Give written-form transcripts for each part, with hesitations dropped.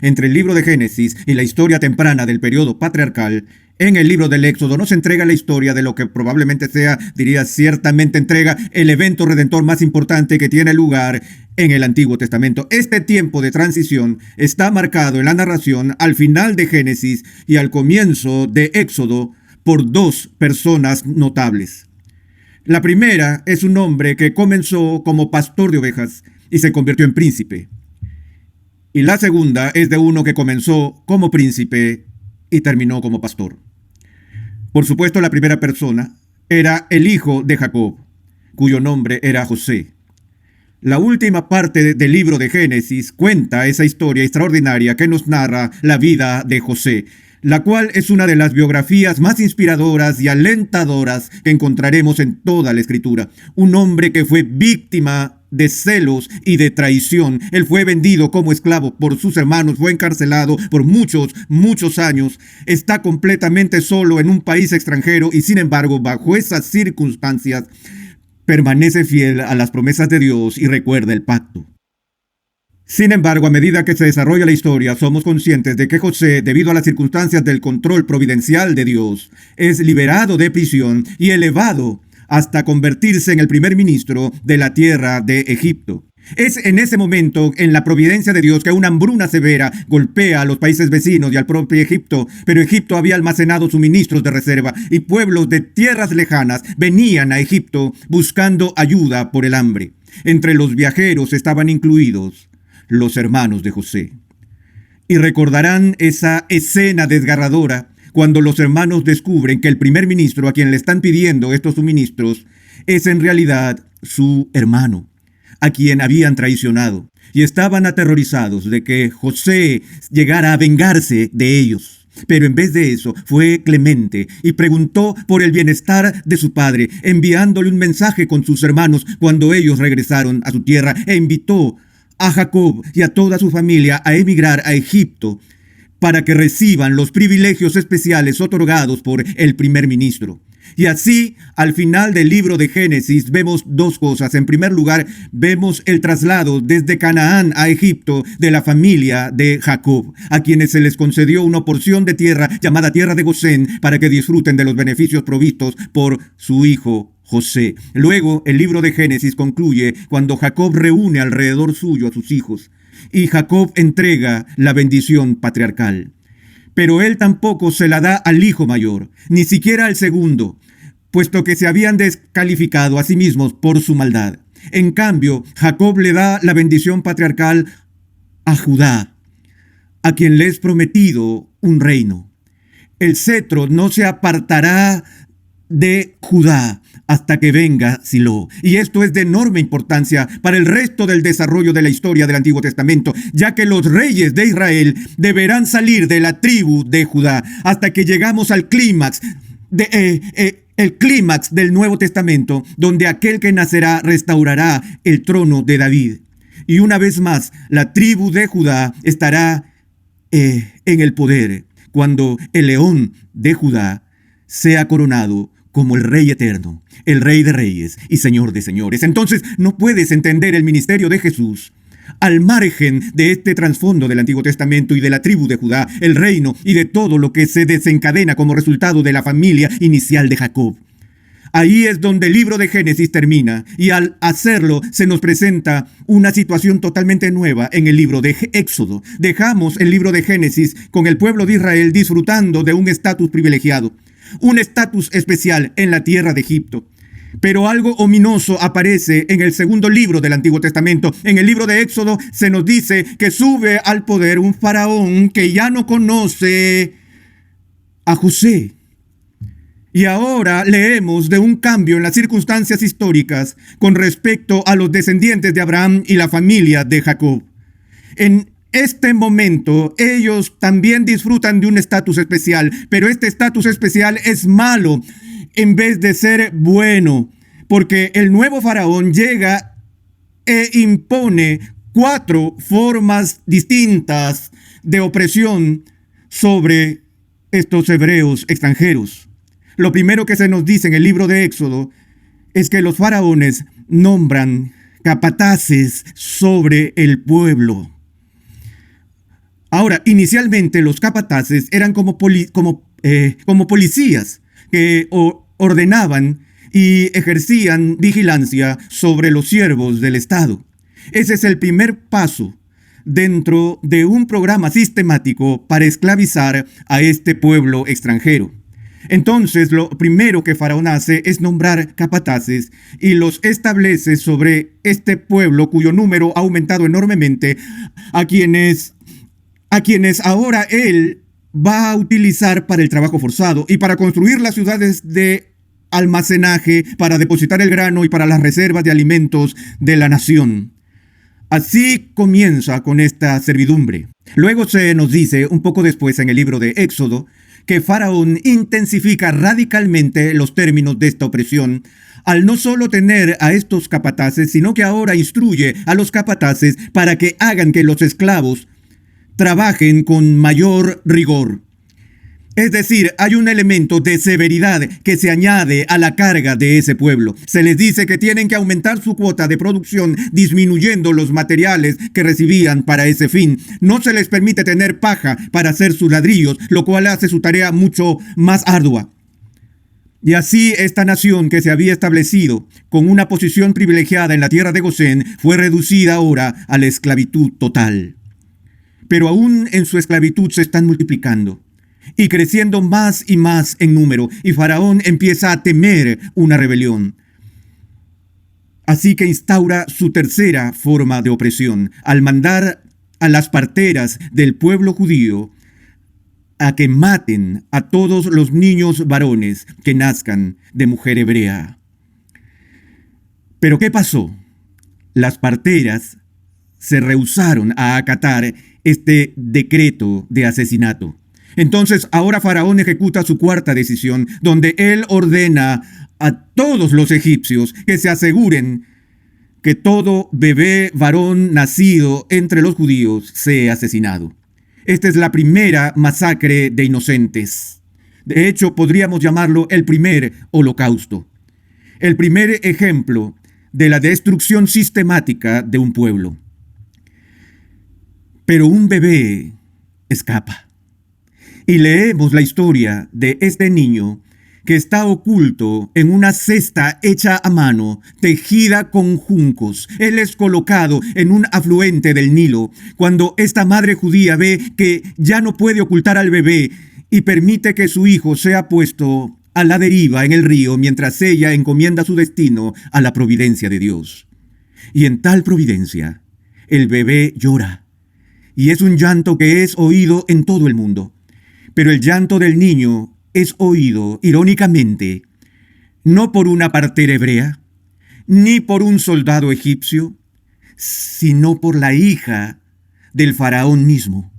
entre el libro de Génesis y la historia temprana del periodo patriarcal, en el libro del Éxodo nos entrega la historia de lo que probablemente sea, diría ciertamente entrega, el evento redentor más importante que tiene lugar en el Antiguo Testamento. Este tiempo de transición está marcado en la narración al final de Génesis y al comienzo de Éxodo por dos personas notables. La primera es un hombre que comenzó como pastor de ovejas y se convirtió en príncipe. Y la segunda es de uno que comenzó como príncipe y terminó como pastor. Por supuesto, la primera persona era el hijo de Jacob, cuyo nombre era José. La última parte del libro de Génesis cuenta esa historia extraordinaria que nos narra la vida de José, la cual es una de las biografías más inspiradoras y alentadoras que encontraremos en toda la Escritura. Un hombre que fue víctima de celos y de traición. Él fue vendido como esclavo por sus hermanos, fue encarcelado por muchos años. Está completamente solo en un país extranjero y sin embargo, bajo esas circunstancias, permanece fiel a las promesas de Dios y recuerda el pacto. Sin embargo, a medida que se desarrolla la historia, somos conscientes de que José, debido a las circunstancias del control providencial de Dios, es liberado de prisión y elevado hasta convertirse en el primer ministro de la tierra de Egipto. Es en ese momento, en la providencia de Dios, que una hambruna severa golpea a los países vecinos y al propio Egipto. Pero Egipto había almacenado suministros de reserva y pueblos de tierras lejanas venían a Egipto buscando ayuda por el hambre. Entre los viajeros estaban incluidos los hermanos de José. Y recordarán esa escena desgarradora cuando los hermanos descubren que el primer ministro a quien le están pidiendo estos suministros es en realidad su hermano, a quien habían traicionado, y estaban aterrorizados de que José llegara a vengarse de ellos. Pero en vez de eso, fue clemente y preguntó por el bienestar de su padre, enviándole un mensaje con sus hermanos cuando ellos regresaron a su tierra, e invitó a Jacob y a toda su familia a emigrar a Egipto para que reciban los privilegios especiales otorgados por el primer ministro. Y así, al final del libro de Génesis, vemos dos cosas. En primer lugar, vemos el traslado desde Canaán a Egipto de la familia de Jacob, a quienes se les concedió una porción de tierra llamada tierra de Gosén para que disfruten de los beneficios provistos por su hijo José. Luego, el libro de Génesis concluye cuando Jacob reúne alrededor suyo a sus hijos y Jacob entrega la bendición patriarcal. Pero él tampoco se la da al hijo mayor, ni siquiera al segundo, puesto que se habían descalificado a sí mismos por su maldad. En cambio, Jacob le da la bendición patriarcal a Judá, a quien le es prometido un reino. El cetro no se apartará de Judá hasta que venga Silo. Y esto es de enorme importancia para el resto del desarrollo de la historia del Antiguo Testamento, ya que los reyes de Israel deberán salir de la tribu de Judá hasta que llegamos al clímax del Nuevo Testamento, donde aquel que nacerá restaurará el trono de David. Y una vez más, la tribu de Judá estará en el poder cuando el león de Judá sea coronado como el Rey eterno, el Rey de reyes y Señor de señores. Entonces no puedes entender el ministerio de Jesús al margen de este trasfondo del Antiguo Testamento y de la tribu de Judá, el reino y de todo lo que se desencadena como resultado de la familia inicial de Jacob. Ahí es donde el libro de Génesis termina, y al hacerlo se nos presenta una situación totalmente nueva en el libro de Éxodo. Dejamos el libro de Génesis con el pueblo de Israel disfrutando de un estatus privilegiado, un estatus especial en la tierra de Egipto. Pero algo ominoso aparece en el segundo libro del Antiguo Testamento. En el libro de Éxodo se nos dice que sube al poder un faraón que ya no conoce a José. Y ahora leemos de un cambio en las circunstancias históricas con respecto a los descendientes de Abraham y la familia de Jacob. En este momento, ellos también disfrutan de un estatus especial, pero este estatus especial es malo en vez de ser bueno, porque el nuevo faraón llega e impone 4 formas distintas de opresión sobre estos hebreos extranjeros. Lo primero que se nos dice en el libro de Éxodo es que los faraones nombran capataces sobre el pueblo. Ahora, inicialmente los capataces eran como policías que ordenaban y ejercían vigilancia sobre los siervos del Estado. Ese es el primer paso dentro de un programa sistemático para esclavizar a este pueblo extranjero. Entonces, lo primero que Faraón hace es nombrar capataces y los establece sobre este pueblo cuyo número ha aumentado enormemente, a quienes ahora él va a utilizar para el trabajo forzado y para construir las ciudades de almacenaje, para depositar el grano y para las reservas de alimentos de la nación. Así comienza con esta servidumbre. Luego se nos dice, un poco después en el libro de Éxodo, que Faraón intensifica radicalmente los términos de esta opresión, al no solo tener a estos capataces, sino que ahora instruye a los capataces para que hagan que los esclavos trabajen con mayor rigor. Es decir, hay un elemento de severidad que se añade a la carga de ese pueblo. Se les dice que tienen que aumentar su cuota de producción, disminuyendo los materiales que recibían para ese fin. No se les permite tener paja para hacer sus ladrillos, lo cual hace su tarea mucho más ardua. Y así esta nación que se había establecido con una posición privilegiada en la tierra de Gosén fue reducida ahora a la esclavitud total. Pero aún en su esclavitud se están multiplicando y creciendo más y más en número, y Faraón empieza a temer una rebelión. Así que instaura su tercera forma de opresión, al mandar a las parteras del pueblo judío a que maten a todos los niños varones que nazcan de mujer hebrea. ¿Pero qué pasó? Las parteras se rehusaron a acatar este decreto de asesinato. Entonces ahora Faraón ejecuta su cuarta decisión, donde él ordena a todos los egipcios que se aseguren que todo bebé varón nacido entre los judíos sea asesinado. Esta es la primera masacre de inocentes. De hecho, podríamos llamarlo el primer holocausto. El primer ejemplo de la destrucción sistemática de un pueblo. Pero un bebé escapa. Y leemos la historia de este niño que está oculto en una cesta hecha a mano, tejida con juncos. Él es colocado en un afluente del Nilo, cuando esta madre judía ve que ya no puede ocultar al bebé y permite que su hijo sea puesto a la deriva en el río, mientras ella encomienda su destino a la providencia de Dios. Y en tal providencia, el bebé llora, y es un llanto que es oído en todo el mundo. Pero el llanto del niño es oído, irónicamente, no por una partera hebrea, ni por un soldado egipcio, sino por la hija del faraón mismo.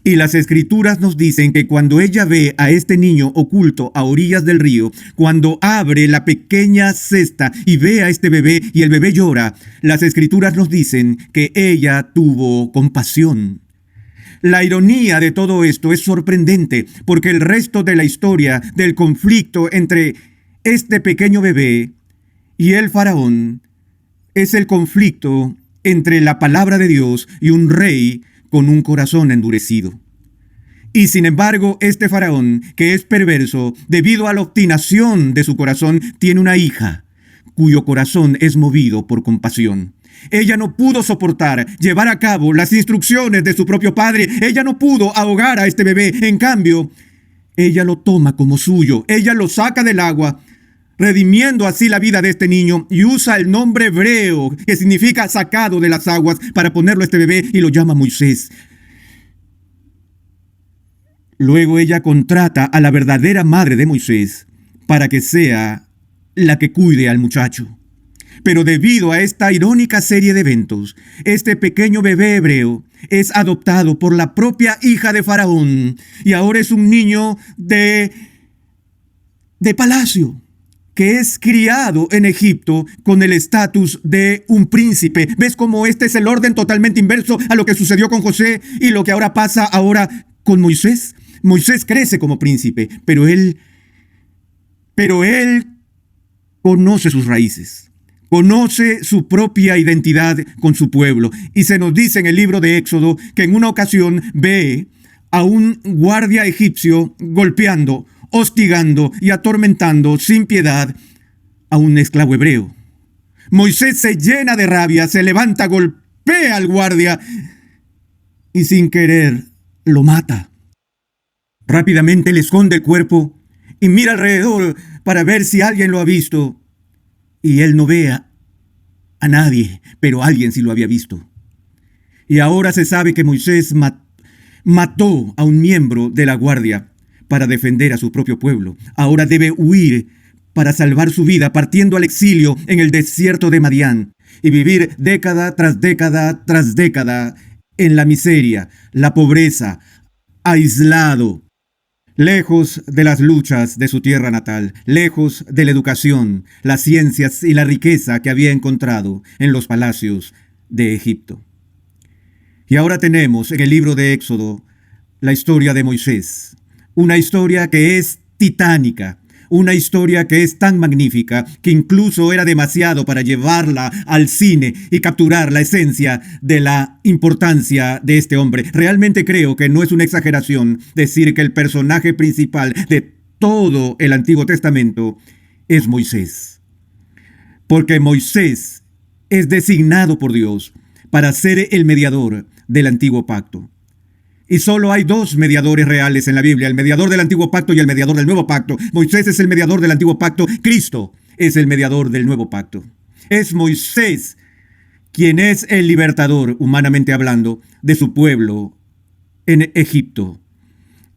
Y las escrituras nos dicen que cuando ella ve a este niño oculto a orillas del río, cuando abre la pequeña cesta y ve a este bebé y el bebé llora, las escrituras nos dicen que ella tuvo compasión. La ironía de todo esto es sorprendente, porque el resto de la historia del conflicto entre este pequeño bebé y el faraón es el conflicto entre la palabra de Dios y un rey con un corazón endurecido. Y sin embargo, este faraón, que es perverso debido a la obstinación de su corazón, tiene una hija cuyo corazón es movido por compasión. Ella no pudo soportar llevar a cabo las instrucciones de su propio padre. Ella no pudo ahogar a este bebé. En cambio, ella lo toma como suyo. Ella lo saca del agua, redimiendo así la vida de este niño, y usa el nombre hebreo que significa sacado de las aguas para ponerlo a este bebé, y lo llama Moisés. Luego ella contrata a la verdadera madre de Moisés para que sea la que cuide al muchacho. Pero debido a esta irónica serie de eventos, este pequeño bebé hebreo es adoptado por la propia hija de Faraón y ahora es un niño de palacio, que es criado en Egipto con el estatus de un príncipe. ¿Ves cómo este es el orden totalmente inverso a lo que sucedió con José y lo que ahora pasa ahora con Moisés? Moisés crece como príncipe, pero él conoce sus raíces. Conoce su propia identidad con su pueblo. Y se nos dice en el libro de Éxodo que en una ocasión ve a un guardia egipcio golpeando, hostigando y atormentando sin piedad a un esclavo hebreo. Moisés se llena de rabia, se levanta, golpea al guardia y sin querer lo mata. Rápidamente le esconde el cuerpo y mira alrededor para ver si alguien lo ha visto. Y él no ve a nadie, pero alguien sí lo había visto. Y ahora se sabe que Moisés mató a un miembro de la guardia para defender a su propio pueblo. Ahora debe huir para salvar su vida, partiendo al exilio en el desierto de Madián y vivir década tras década tras década en la miseria, la pobreza, aislado, lejos de las luchas de su tierra natal, lejos de la educación, las ciencias y la riqueza que había encontrado en los palacios de Egipto. Y ahora tenemos en el libro de Éxodo la historia de Moisés, una historia que es titánica, una historia que es tan magnífica que incluso era demasiado para llevarla al cine y capturar la esencia de la importancia de este hombre. Realmente creo que no es una exageración decir que el personaje principal de todo el Antiguo Testamento es Moisés. Porque Moisés es designado por Dios para ser el mediador del Antiguo Pacto. Y solo hay dos mediadores reales en la Biblia, el mediador del Antiguo Pacto y el mediador del Nuevo Pacto. Moisés es el mediador del Antiguo Pacto, Cristo es el mediador del Nuevo Pacto. Es Moisés quien es el libertador, humanamente hablando, de su pueblo en Egipto.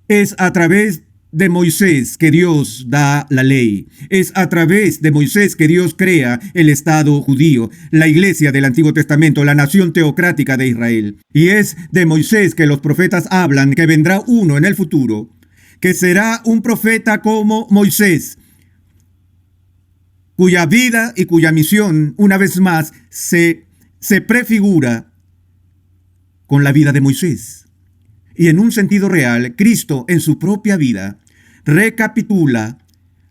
Es a través de Moisés que Dios da la ley. Es a través de Moisés que Dios crea el Estado judío, la iglesia del Antiguo Testamento, la nación teocrática de Israel. Y es de Moisés que los profetas hablan que vendrá uno en el futuro, que será un profeta como Moisés, cuya vida y cuya misión, una vez más, se prefigura con la vida de Moisés. Y en un sentido real, Cristo en su propia vida recapitula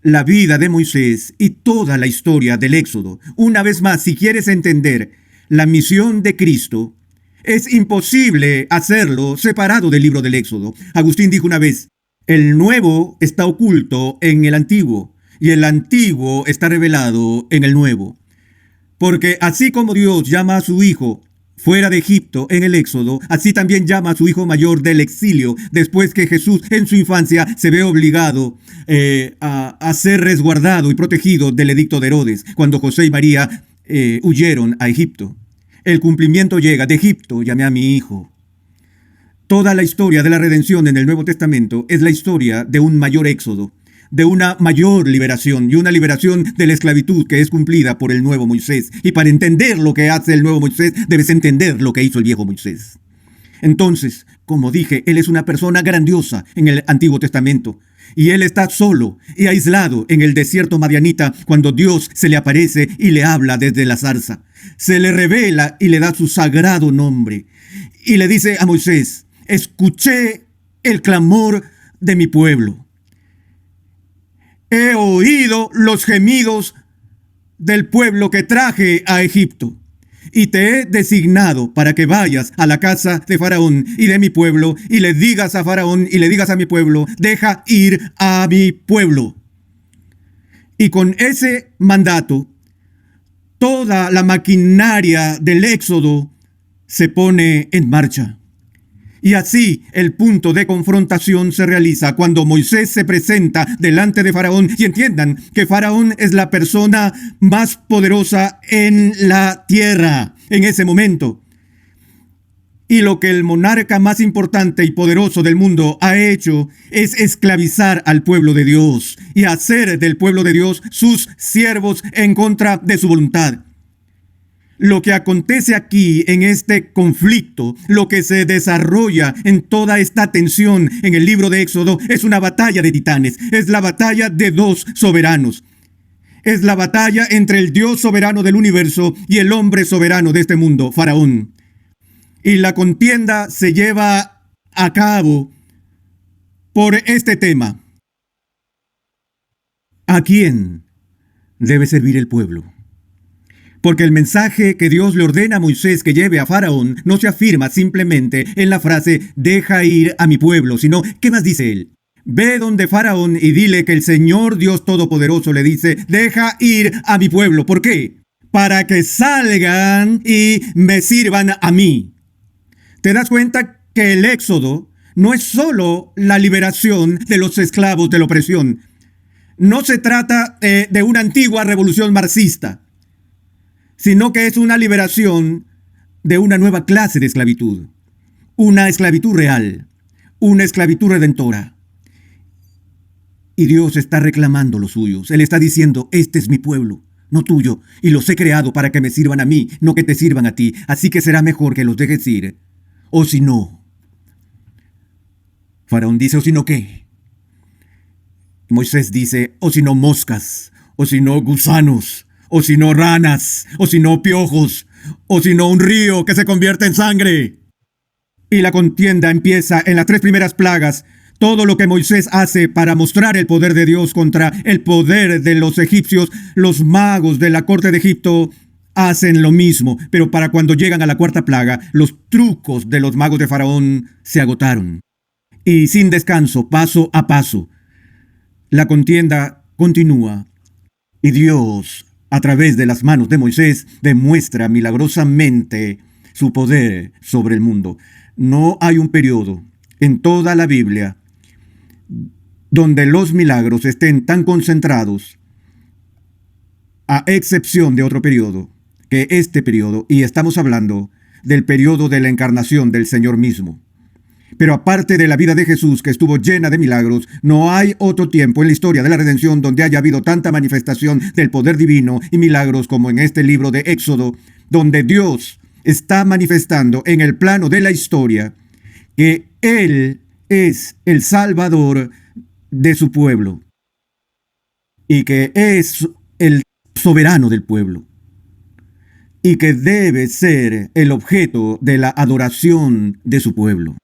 la vida de Moisés y toda la historia del Éxodo. Una vez más, si quieres entender la misión de Cristo, es imposible hacerlo separado del libro del Éxodo. Agustín dijo una vez, el nuevo está oculto en el antiguo y el antiguo está revelado en el nuevo. Porque así como Dios llama a su Hijo fuera de Egipto en el Éxodo, así también llama a su hijo mayor del exilio, después que Jesús en su infancia se ve obligado a ser resguardado y protegido del edicto de Herodes, cuando José y María huyeron a Egipto. El cumplimiento llega, de Egipto llamé a mi hijo. Toda la historia de la redención en el Nuevo Testamento es la historia de un mayor éxodo, de una mayor liberación y una liberación de la esclavitud que es cumplida por el nuevo Moisés. Y para entender lo que hace el nuevo Moisés, debes entender lo que hizo el viejo Moisés. Entonces, como dije, él es una persona grandiosa en el Antiguo Testamento. Y él está solo y aislado en el desierto madianita cuando Dios se le aparece y le habla desde la zarza. Se le revela y le da su sagrado nombre. Y le dice a Moisés, escuché el clamor de mi pueblo. He oído los gemidos del pueblo que traje a Egipto, y te he designado para que vayas a la casa de Faraón y de mi pueblo, y le digas a Faraón y le digas a mi pueblo, deja ir a mi pueblo. Y con ese mandato, toda la maquinaria del éxodo se pone en marcha. Y así el punto de confrontación se realiza cuando Moisés se presenta delante de Faraón. Y entiendan que Faraón es la persona más poderosa en la tierra en ese momento. Y lo que el monarca más importante y poderoso del mundo ha hecho es esclavizar al pueblo de Dios y hacer del pueblo de Dios sus siervos en contra de su voluntad. Lo que acontece aquí en este conflicto, lo que se desarrolla en toda esta tensión en el libro de Éxodo, es una batalla de titanes, es la batalla de dos soberanos. Es la batalla entre el Dios soberano del universo y el hombre soberano de este mundo, Faraón. Y la contienda se lleva a cabo por este tema. ¿A quién debe servir el pueblo? Porque el mensaje que Dios le ordena a Moisés que lleve a Faraón no se afirma simplemente en la frase deja ir a mi pueblo, sino, ¿qué más dice él? Ve donde Faraón y dile que el Señor Dios Todopoderoso le dice, deja ir a mi pueblo. ¿Por qué? Para que salgan y me sirvan a mí. ¿Te das cuenta que el éxodo no es solo la liberación de los esclavos de la opresión? No se trata de una antigua revolución marxista, sino que es una liberación de una nueva clase de esclavitud. Una esclavitud real, una esclavitud redentora. Y Dios está reclamando los suyos. Él está diciendo, este es mi pueblo, no tuyo, y los he creado para que me sirvan a mí, no que te sirvan a ti. Así que será mejor que los dejes ir. O si no. Faraón dice, ¿o si no qué? Moisés dice, o si no moscas, o si no gusanos, o si no ranas, o si no piojos, o si no un río que se convierte en sangre. Y la contienda empieza en las 3 primeras plagas. Todo lo que Moisés hace para mostrar el poder de Dios contra el poder de los egipcios, los magos de la corte de Egipto hacen lo mismo. Pero para cuando llegan a la 4ª plaga, los trucos de los magos de Faraón se agotaron. Y sin descanso, paso a paso, la contienda continúa. Y Dios, a través de las manos de Moisés, demuestra milagrosamente su poder sobre el mundo. No hay un periodo en toda la Biblia donde los milagros estén tan concentrados, a excepción de otro periodo, que este periodo, y estamos hablando del periodo de la encarnación del Señor mismo. Pero aparte de la vida de Jesús, que estuvo llena de milagros, no hay otro tiempo en la historia de la redención donde haya habido tanta manifestación del poder divino y milagros como en este libro de Éxodo, donde Dios está manifestando en el plano de la historia que Él es el Salvador de su pueblo y que es el soberano del pueblo y que debe ser el objeto de la adoración de su pueblo.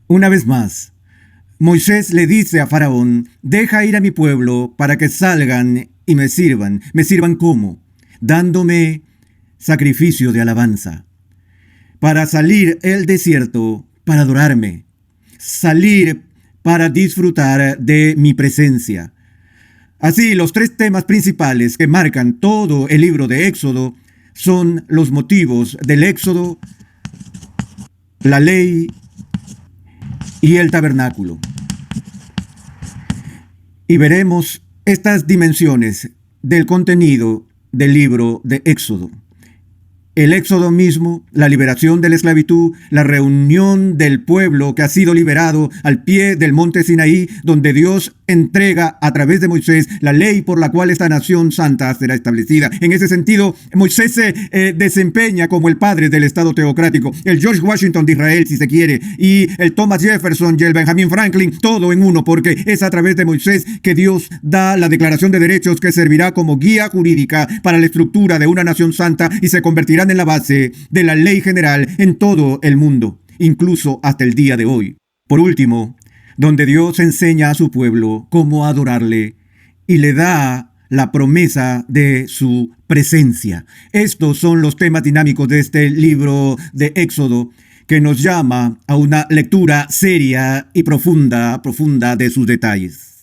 Una vez más, Moisés le dice a Faraón, deja ir a mi pueblo para que salgan y me sirvan. ¿Me sirvan cómo? Dándome sacrificio de alabanza. Para salir el desierto, para adorarme. Salir para disfrutar de mi presencia. Así, los 3 temas principales que marcan todo el libro de Éxodo son los motivos del Éxodo, la ley y el tabernáculo. Y veremos estas dimensiones del contenido del libro de Éxodo. El Éxodo mismo, la liberación de la esclavitud, la reunión del pueblo que ha sido liberado al pie del monte Sinaí, donde Dios entrega a través de Moisés la ley por la cual esta nación santa será establecida. En ese sentido, Moisés se desempeña como el padre del Estado teocrático, el George Washington de Israel, si se quiere, y el Thomas Jefferson y el Benjamin Franklin, todo en uno, porque es a través de Moisés que Dios da la Declaración de Derechos que servirá como guía jurídica para la estructura de una nación santa y se convertirá en la base de la ley general en todo el mundo, incluso hasta el día de hoy. Por último, donde Dios enseña a su pueblo cómo adorarle y le da la promesa de su presencia. Estos son los temas dinámicos de este libro de Éxodo, que nos llama a una lectura seria y profunda de sus detalles.